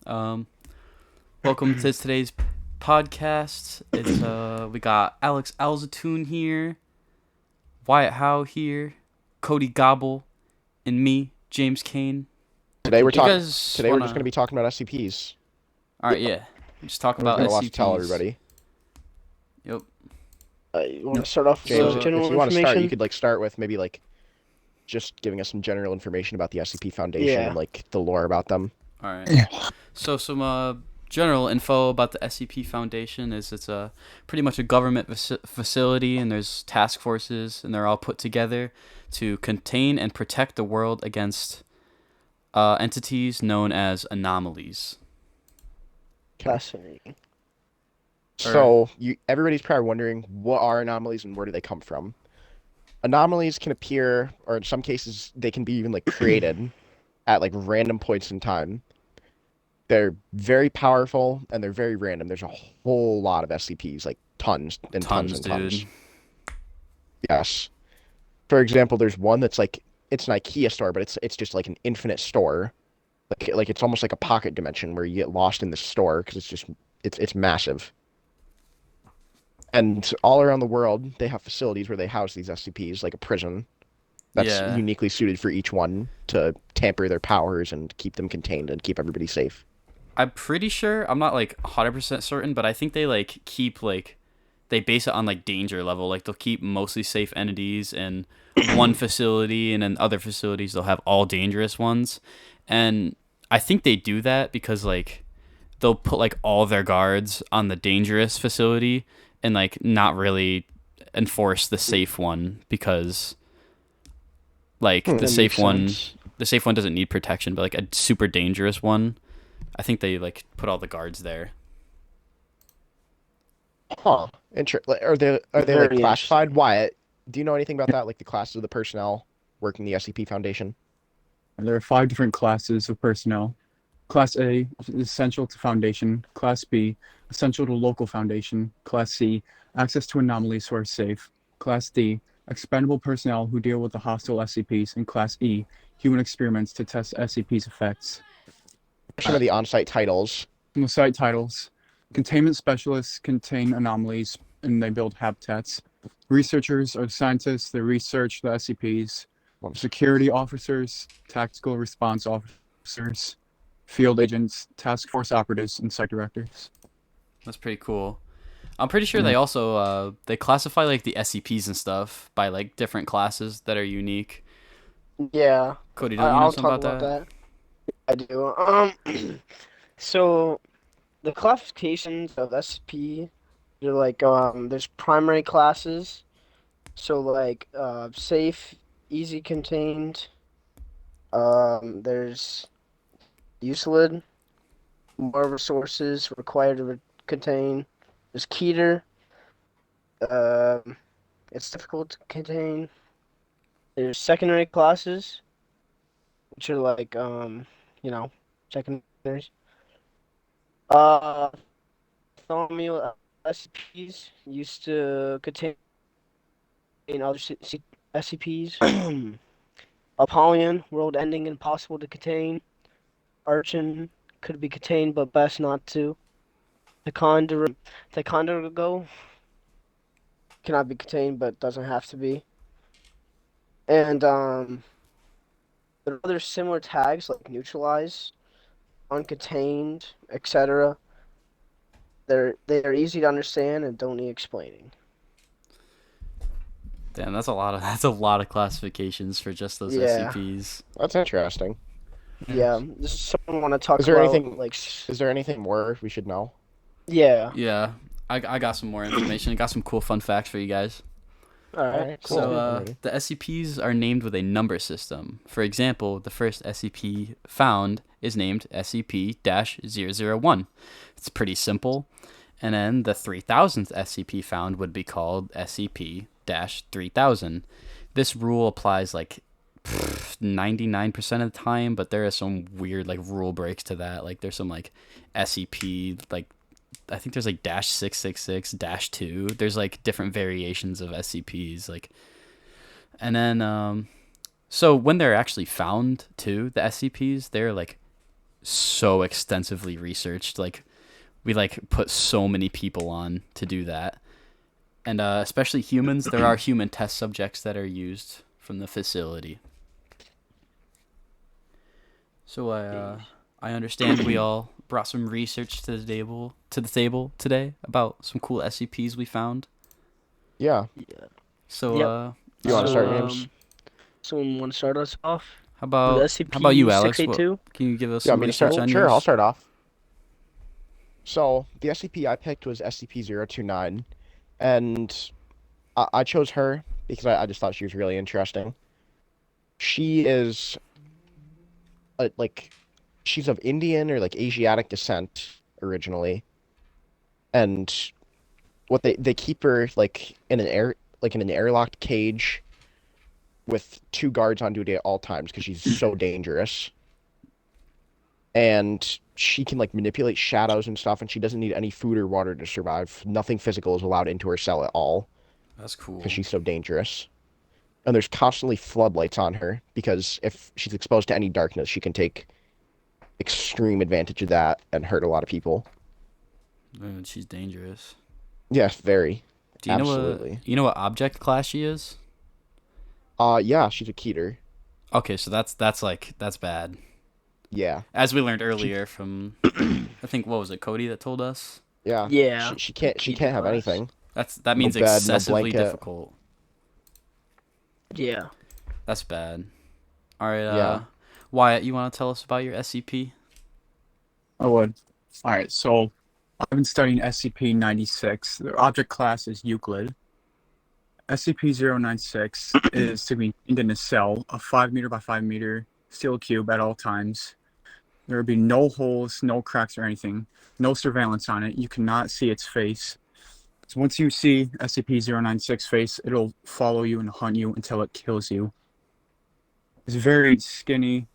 Um, Welcome to today's podcast. It's we got Alex Alzatoon here, Wyatt Howe here, Cody Gobble, and me, James Kane. Today we're You talking. guys Today we're just going to wanna? be talking about SCPs. All right, yeah. Just talk We've about got a lot to tell SCPs. everybody. Yep. You want to start off with James, the So if general you want to start, you information? could start with maybe just giving us some general information about the SCP Foundation Yeah. and the lore about them. all right. Yeah. So some general info about the SCP Foundation is it's a pretty much a government facility, and there's task forces, and they're all put together to contain and protect the world against entities known as anomalies. Fascinating. So everybody's probably wondering, what are anomalies and where do they come from? Anomalies can appear, or in some cases, they can be even created at random points in time. They're very powerful and they're very random. There's a whole lot of SCPs, like tons and tons Tons, and dude. tons. Yes. For example, there's one that's it's an IKEA store, but it's just like an infinite store. Like it's almost like a pocket dimension where you get lost in the store because it's massive. And all around the world, they have facilities where they house these SCPs, like a prison that's Yeah. uniquely suited for each one to tamper their powers and keep them contained and keep everybody safe. I'm pretty sure, I'm not 100% certain, but I think they keep they base it on danger level. Like they'll keep mostly safe entities in one facility, and in other facilities they'll have all dangerous ones. And I think they do that because they'll put all their guards on the dangerous facility and not really enforce the safe one, because the That safe makes one sense. the safe one doesn't need protection, but a super dangerous one, I think they put all the guards there. Huh. Are they Very classified? interesting. Wyatt, do you know anything about that? Like the classes of the personnel working the SCP Foundation? There are 5 different classes of personnel. Class A is essential to Foundation. Class B, essential to local Foundation. Class C, access to anomalies who are safe. Class D, expendable personnel who deal with the hostile SCPs. And Class E, human experiments to test SCP's effects. Some of the on-site titles. From the site titles, containment specialists contain anomalies and they build habitats. Researchers are scientists that research the SCPs. Security officers, tactical response officers, field agents, task force operatives, and site directors. That's pretty cool. I'm pretty sure they also they classify the SCPs and stuff by different classes that are unique. Yeah, Cody, I- don't you know I'll something talk about about that? that. I do. So the classifications of SCP, they're there's primary classes. So safe, easy contained. There's useless, more resources required to contain. There's Keter. Um, it's difficult to contain. There's secondary classes, which are you know, secondaries. Uh, Thaumiel SCPs used to contain other SCPs. Apollyon, world-ending, impossible to contain. Archon could be contained, but best not to. Ticonderoga cannot be contained, but doesn't have to be. And there are other similar tags like neutralize, uncontained, etc. They are easy to understand and don't need explaining. Damn, that's a lot of that's a lot of classifications for just those Yeah, SCPs. That's interesting. yeah. This is something I want to talk Is there about. anything? Is there anything more we should know? Yeah. Yeah, I got some more information. I got some cool fun facts for you guys. All All right. right, cool. So I'm ready. the SCPs are named with a number system. For example, the first SCP found is named SCP-001. It's pretty simple. And then the 3000th SCP found would be called SCP-3000. This rule applies 99% of the time, but there are some weird rule breaks to that. There's some SCP I think there's dash 666 dash 2. There's different variations of SCPs and then so when they're actually found too, the SCPs, they're so extensively researched. Like, we like put so many people on to do that, and especially humans. There are human test subjects that are used from the facility. So I understand we all brought some research to the table today about some cool SCPs we found. Yeah. Yeah. So Yep. You want to start, So, James? Someone want to start us off? how With about you, Alex? What, 682? can you give us You some want me to research start? on Sure, yours? I'll start off. So the SCP I picked was SCP-029, and I chose her because I just thought she was really interesting. She is like she's of Indian or like Asiatic descent originally, and what they keep her like in an airlocked cage with 2 guards on duty at all times because she's so dangerous. And she can like manipulate shadows and stuff, and she doesn't need any food or water to survive. Nothing physical is allowed into her cell at all That's cool. because she's so dangerous. And there's constantly floodlights on her because if she's exposed to any darkness, she can take extreme advantage of that and hurt a lot of people. She's dangerous. Yes, very. Do you Absolutely. know what object class she is? Yeah, she's a Keter. Okay, so that's bad. Yeah. As we learned earlier from, I think, what was it, Cody that told us? Yeah. Yeah. She can't Keter have class. anything. That means bed, no excessively blanket. difficult. Yeah. That's bad. All right, Yeah. Wyatt, you want to tell us about your SCP? I would. All right, so I've been studying SCP-96. The object class is Euclid. SCP-096 is to be contained in a cell, a 5 meter by 5 meter steel cube at all times. There will be no holes, no cracks or anything, no surveillance on it. You cannot see its face. So once you see SCP-096 face, it'll follow you and hunt you until it kills you. It's a very skinny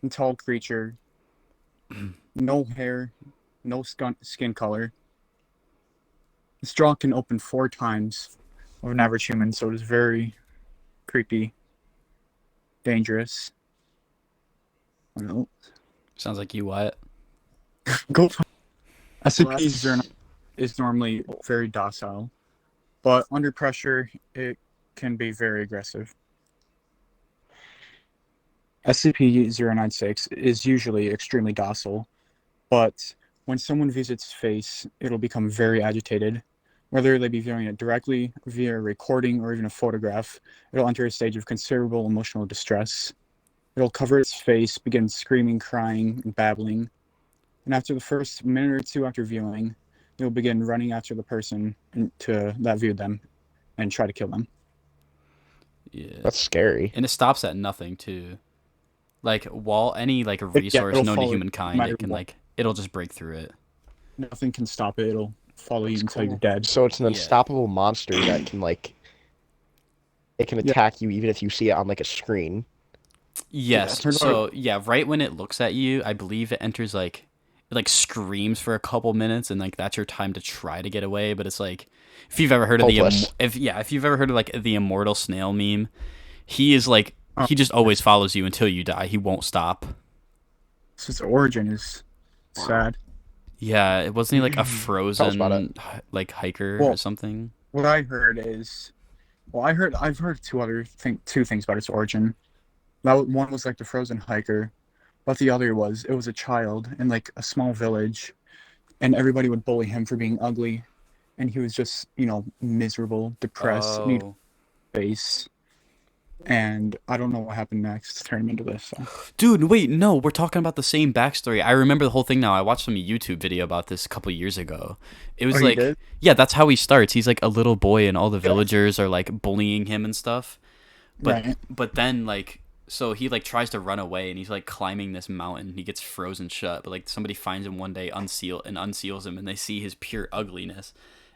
and tall creature. No hair, no skin color. Its jaw can open 4 times of an average human, so it is very creepy, dangerous. I don't know. Sounds like you, Wyatt. Go. SCP-096 is normally very docile, but under pressure, it can be very aggressive. SCP-096 is usually extremely docile, but when someone views its face, it'll become very agitated. Whether they be viewing it directly, via a recording, or even a photograph, it'll enter a stage of considerable emotional distress. It'll cover its face, begin screaming, crying, and babbling. And after the first minute or 2 after viewing, it'll begin running after the person that viewed them and try to kill them. Yeah. That's scary. And it stops at nothing too. Like any like a resource it'll known to follow humankind, no matter it can what. it'll just break through it. Nothing can stop it. It'll follow you That's until you're cool. dead. So it's an Yeah. unstoppable monster that can it can attack you even if you see it on like a screen. Yes. Yeah. So yeah, right when it looks at you, I believe it enters it screams for a couple minutes, and like that's your time to try to get away. But it's like, if you've ever heard of Hopeless. if you've ever heard of like the immortal snail meme, he is like he just always follows you until you die. He won't stop. So its origin is sad. Yeah, it wasn't he like a Tell us about frozen like hiker Well, or something. What I heard is, I've heard two things about its origin. One was like the frozen hiker, but the other was it was a child in like a small village, and everybody would bully him for being ugly, and he was just miserable, depressed, need face. And I don't know what happened next to turn him into this. So. Dude, wait, no, we're talking about the same backstory. I remember the whole thing now. I watched some YouTube video about this a couple years ago. It was you did? yeah, that's how he starts. He's like a little boy, and all the villagers are like bullying him and stuff. But then so he like tries to run away, and he's like climbing this mountain. He gets frozen shut, but like somebody finds him one day, unseals him, and they see his pure ugliness.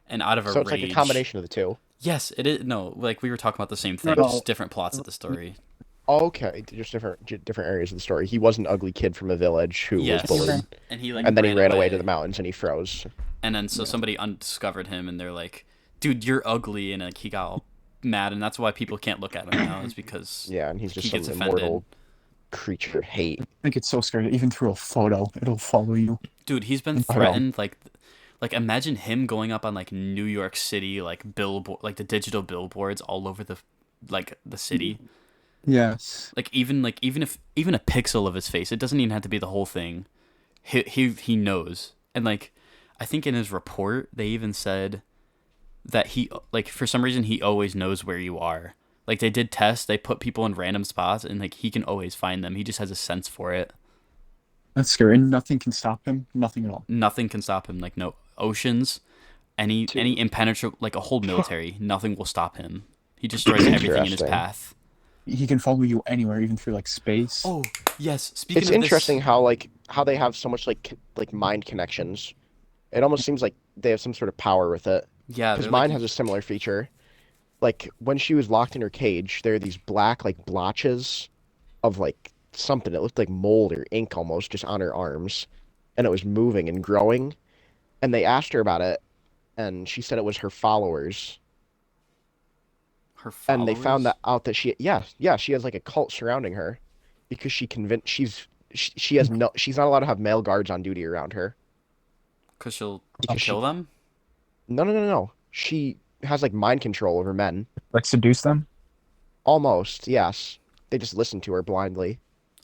And out of a So it's rage, like a combination of the two. Yes, it is. No, like we were talking about the same thing, No. just different plots of the story. Okay, just different areas of the story. He was an ugly kid from a village who Yes, was bullied, and he and then he ran away to the mountains and he froze. And then so somebody undiscovered him, and they're like, "Dude, you're ugly," and like he got all mad, and that's why people can't look at him now. Is because Yeah, and he's just he some gets immortal creature hate. I think it's so scary. Even through a photo, it'll follow you. Dude, he's been I know. threatened like imagine him going up on like New York City like billboard like the digital billboards all over the city. Yes. Like even if even a pixel of his face, it doesn't even have to be the whole thing. He knows. And like I think in his report they even said that he like for some reason he always knows where you are. Like they did tests, they put people in random spots and like he can always find them. He just has a sense for it. That's scary. And nothing can stop him. Nothing at all. Nothing can stop him. Like no oceans, any impenetrable like a whole military, nothing will stop him. He destroys everything in his Interesting. path. He can follow you anywhere, even through like space. Oh, yes. Speaking It's of interesting this, how they have so much like mind connections. It almost seems like they have some sort of power with it. yeah, Because they're mine like, has a similar feature. Like when she was locked in her cage, there are these black like blotches of like something. It looked like mold or ink almost just on her arms, and it was moving and growing. And they asked her about it, and she said it was her followers. her And they found followers. that out that she has like a cult surrounding her because she has no she's not allowed to have male guards on duty around her Because she'll because kill them? no. She has like mind control over men. Like seduce them. Almost, yes. They just listen to her blindly.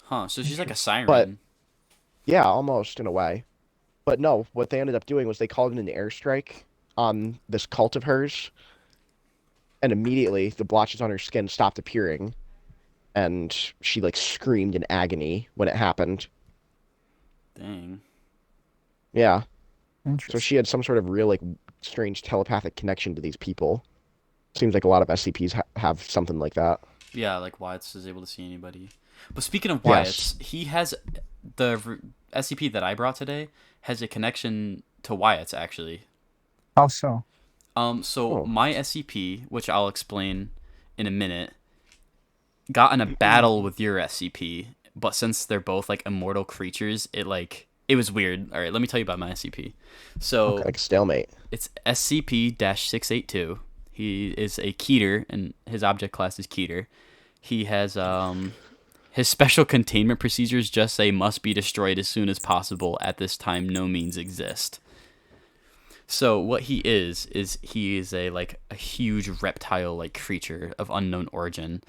Huh, so she's like a siren. But yeah, almost in a way. But no, what they ended up doing was they called in an airstrike on this cult of hers, and immediately the blotches on her skin stopped appearing, and she like screamed in agony when it happened. Dang. Yeah. So Interesting. she had some sort of real like strange telepathic connection to these people. Seems like a lot of SCPs have something like that. Yeah, like Wyatt's is able to see anybody. But speaking of Yes. Wyatt's, he has SCP that I brought today has a connection to Wyatt's actually. How so? So Oh. my SCP, which I'll explain in a minute, got in a battle with your SCP, but since they're both like immortal creatures, it was weird. All right, let me tell you about my SCP. So Okay, like a stalemate. it's SCP-682. He is a Keter, and his object class is Keter. He has his special containment procedures just say must be destroyed as soon as possible. At this time, no means exist. So what he is he is a huge reptile like creature of unknown origin.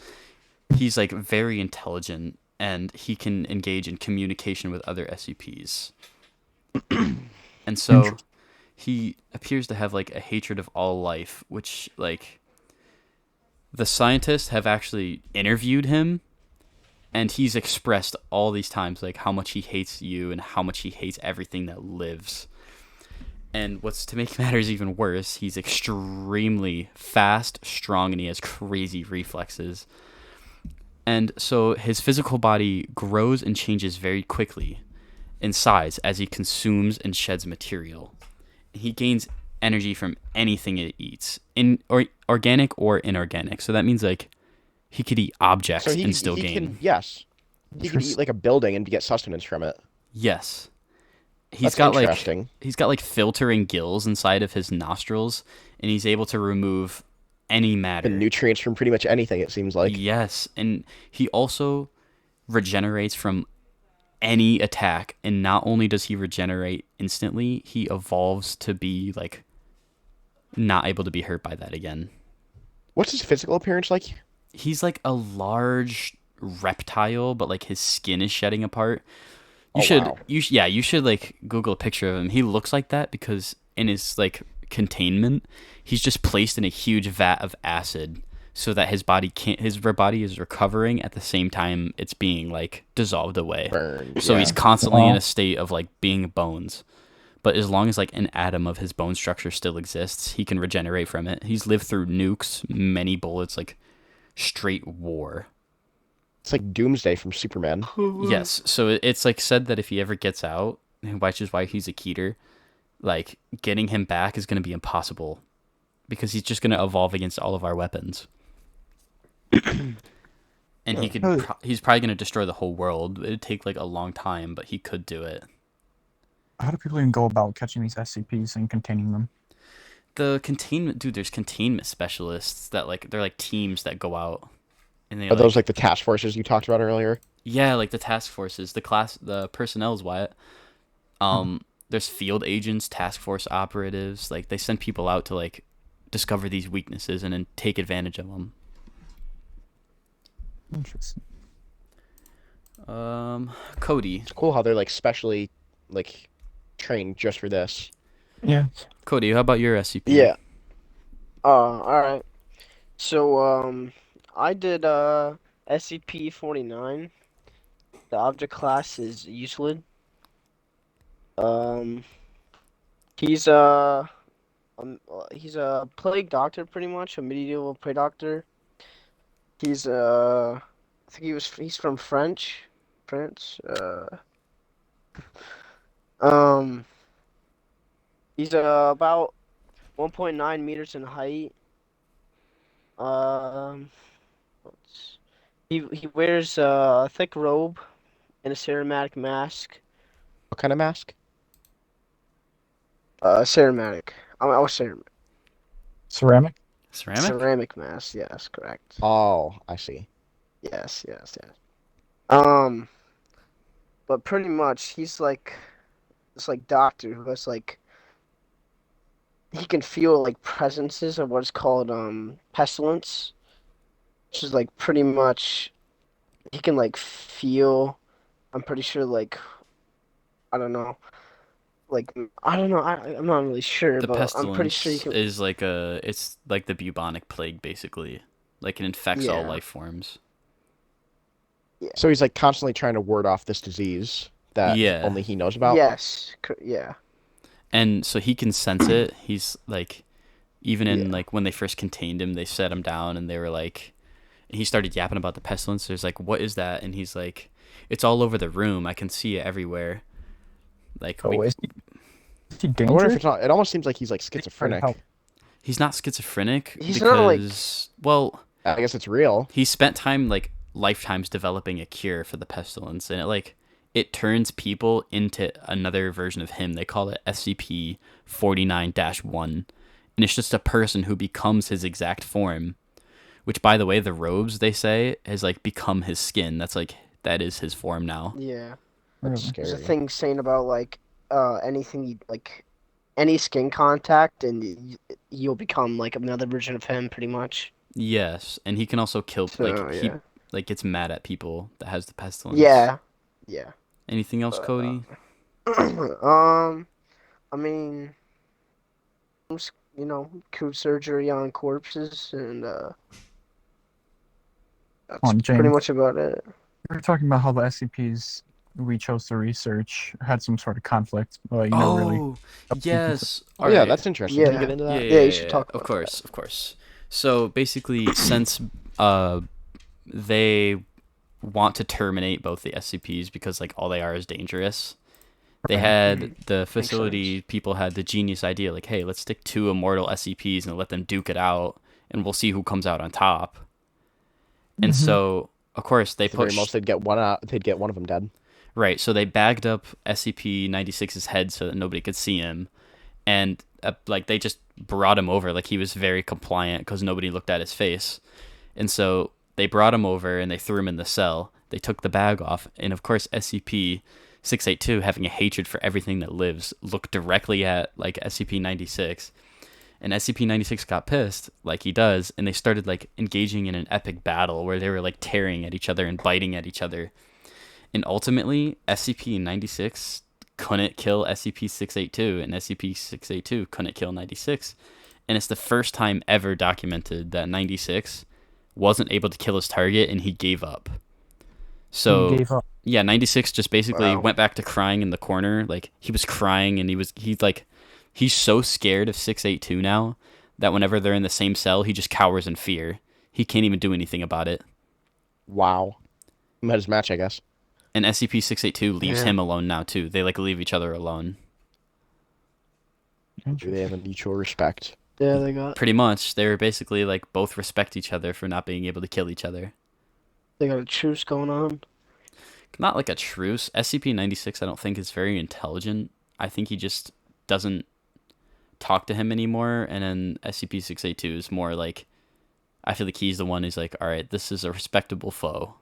He's like very intelligent and he can engage in communication with other SCPs. And so he appears to have like a hatred of all life, which like the scientists have actually interviewed him and he's expressed all these times like how much he hates you and how much he hates everything that lives. And what's to make matters even worse, he's extremely fast, strong, and he has crazy reflexes. And so his physical body grows and changes very quickly in size as he consumes and sheds material. He gains energy from anything it eats, organic or inorganic. So that means like he could eat objects So and still he gain. can yes. He can eat like a building and get sustenance from it. Yes. That's interesting. He's got like filtering gills inside of his nostrils, and he's able to remove any matter. And nutrients from pretty much anything, it seems like. Yes, and he also regenerates from any attack, and not only does he regenerate instantly, he evolves to be like not able to be hurt by that again. What's his physical appearance like? He's like a large reptile, but like his skin is shedding apart. Wow. You should like Google a picture of him. He looks like that because in his like containment, he's just placed in a huge vat of acid so that his body is recovering at the same time it's being like dissolved away. Burned. So yeah. he's constantly in a state of like being bones. But as long as like an atom of his bone structure still exists, he can regenerate from it. He's lived through nukes, many bullets, like straight war. It's like Doomsday from Superman. Yes, so it's like said that if he ever gets out, which is why he's a Keter, like getting him back is going to be impossible because he's just going to evolve against all of our weapons. And he's probably going to destroy the whole world. It'd take like a long time, but he could do it. How do people even go about catching these SCPs and containing them? The containment, dude, there's containment specialists that like they're like teams that go out. And they Are those like the task forces you talked about earlier? Yeah, like the task forces, the personnel's Wyatt. There's field agents, task force operatives. Like they send people out to like discover these weaknesses and then take advantage of them. Interesting. Cody. It's cool how they're like specially like trained just for this. Yeah. Cody, how about your SCP? Yeah. All right. So I did SCP-49. The object class is Euclid. He's he's a plague doctor, pretty much a medieval plague doctor. He's I think he's from France. Um, he's about 1.9 meters in height. Um, he wears a thick robe and a ceramatic mask. What kind of mask? Ceramatic. I was ceramic. Ceramic? Ceramic? Ceramic mask. Yes, correct. Oh, I see. Yes. Um, but pretty much he's like this like doctor who has like he can feel like presences of what's called pestilence, which is like pretty much he can like feel. I'm pretty sure like I don't know. Like I don't know. I'm not really sure, The but I'm pretty sure you pestilence can. is it's like the bubonic plague basically. Like it infects all Yeah. life forms. Yeah. So he's like constantly trying to ward off this disease that Yeah. only he knows about. Yes. Yeah. And so he can sense it. He's like even in Yeah. like when they first contained him, they set him down and they were like he started yapping about the pestilence. There's like, what is that? And he's like, it's all over the room. I can see it everywhere. Like Oh, is he I wonder if dangerous? it's not. It almost seems like he's like schizophrenic. Help. he's not schizophrenic He's not, like- because well, I guess it's real. he spent time like lifetimes developing a cure for the pestilence and it turns people into another version of him. They call it SCP 49-1 and it's just a person who becomes his exact form, which by the way the robes they say has like become his skin. That is his form now. Yeah. Really? Scary. There's a thing saying about like anything like any skin contact and you'll become like another version of him pretty much. Yes, and he can also kill So, he yeah. like gets mad at people that has the pestilence. Yeah. Anything else, Cody? I mean, you know, crude surgery on corpses and that's On, pretty James. much about it. We were talking about how the SCPs we chose to research had some sort of conflict. Well, you know, really. Oh, yes. Oh yeah, Alright. that's interesting. Yeah. Can you get into that? Yeah, you should talk Of about course, of course. So basically, since they want to terminate both the SCPs because like all they are is dangerous, they had the facility people had the genius idea like, hey, let's stick 2 immortal SCPs and let them duke it out, and we'll see who comes out on top. And so, of course, they At the very pushed. most, they'd get one out. They'd get one of them dead. Right, so they bagged up SCP-96's head so that nobody could see him, and like they just brought him over like he was very compliant because nobody looked at his face, and so they brought him over and they threw him in the cell. They took the bag off, and of course SCP-682, having a hatred for everything that lives, looked directly at like SCP-96, and SCP-96 got pissed like he does, and they started like engaging in an epic battle where they were like tearing at each other and biting at each other. And ultimately, SCP-96 couldn't kill SCP-682, and SCP-682 couldn't kill 96. And it's the first time ever documented that 96 wasn't able to kill his target, and he gave up. So, He gave up. yeah, 96 just basically Wow. went back to crying in the corner. Like, he was crying, and he's so scared of 682 now that whenever they're in the same cell, he just cowers in fear. He can't even do anything about it. Wow. He met his match, I guess. And SCP-682 leaves Yeah. him alone now too. They like leave each other alone. Do they have a mutual respect? Yeah, they got Pretty much, they're basically like both respect each other for not being able to kill each other. a truce going on. Not like a truce. SCP-96 I don't think is very intelligent. I think he just doesn't talk to him anymore. And then SCP-682 is more like, I feel like he's the one who's like, all right, this is a respectable foe.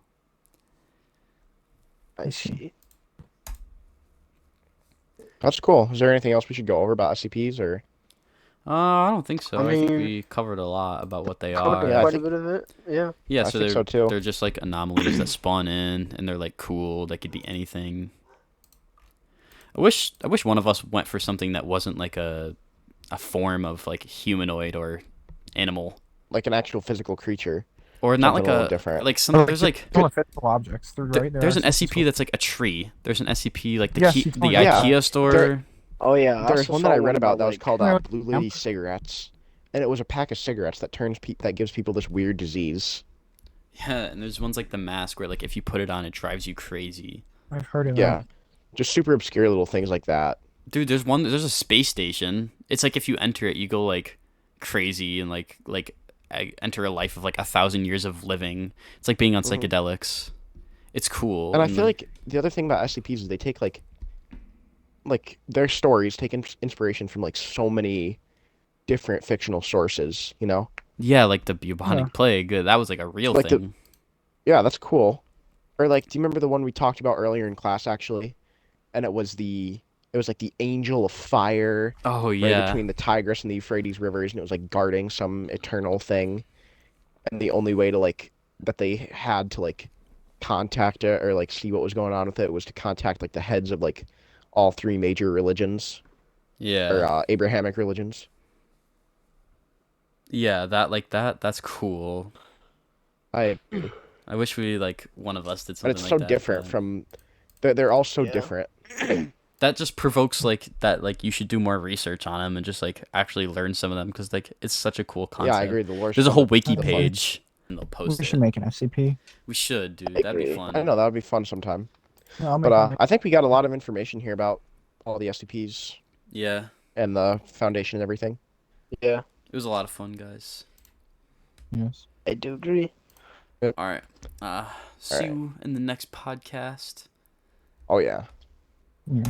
I see. That's cool. Is there anything else we should go over about SCPs or? I don't think so. I think mean, we covered a lot about what they Covered are. Yeah, I quite think- a bit of it. Yeah. Yeah, I so think they're so too. they're just like anomalies that spawn in, and they're like cool. They could be anything. I wish one of us went for something that wasn't like a form of like humanoid or animal, Like an actual physical creature. or not Something like a little a different. like some. There's like They're not physical objects. They're right. there's an They're SCP that's like a tree. There's an SCP like the Yes, key, you the told me. Yeah, IKEA store. there- Oh yeah. I There's also one that saw I read about that was like, called Yeah, Blue Lady Cigarettes, and it was a pack of cigarettes that that gives people this weird disease. Yeah, and there's ones like the mask where like if you put it on, it drives you crazy. I've heard of Yeah, just super obscure little things like that. Dude, there's a space station. It's like if you enter it, you go like crazy and like enter a life of like 1,000 years of living. It's like being on psychedelics. It's cool. And I feel like the other thing about SCPs is they take like their stories take inspiration from like so many different fictional sources. You know? yeah, like the bubonic Yeah. plague. That was like a real Like the- thing. Yeah, that's cool. Or like, do you remember the one we talked about earlier in class actually? And it was like the angel of fire. Oh Right yeah. between the Tigris and the Euphrates rivers, and it was like guarding some eternal thing, and the only way to like that they had to like contact it or like see what was going on with it was to contact like the heads of like all three major religions Yeah. or Abrahamic religions. Yeah, that's cool. I I wish we like one of us did something but it's like so that. different but from they're all so Yeah. different. that just provokes like that like you should do more research on them and just like actually learn some of them because like it's such a cool concept. Yeah, I agree. The lore. There's a whole wiki That's fun. page and they'll post We it. should make an SCP. We should, dude. I That'd be agree. fun. I don't know. That would be fun sometime. Yeah, I'll make But one. I think we got a lot of information here about all the SCPs Yeah, and the foundation and everything. Yeah. it was a lot of fun, guys. Yes. I do agree. All right. See right. you in the next podcast. Oh yeah. Yeah.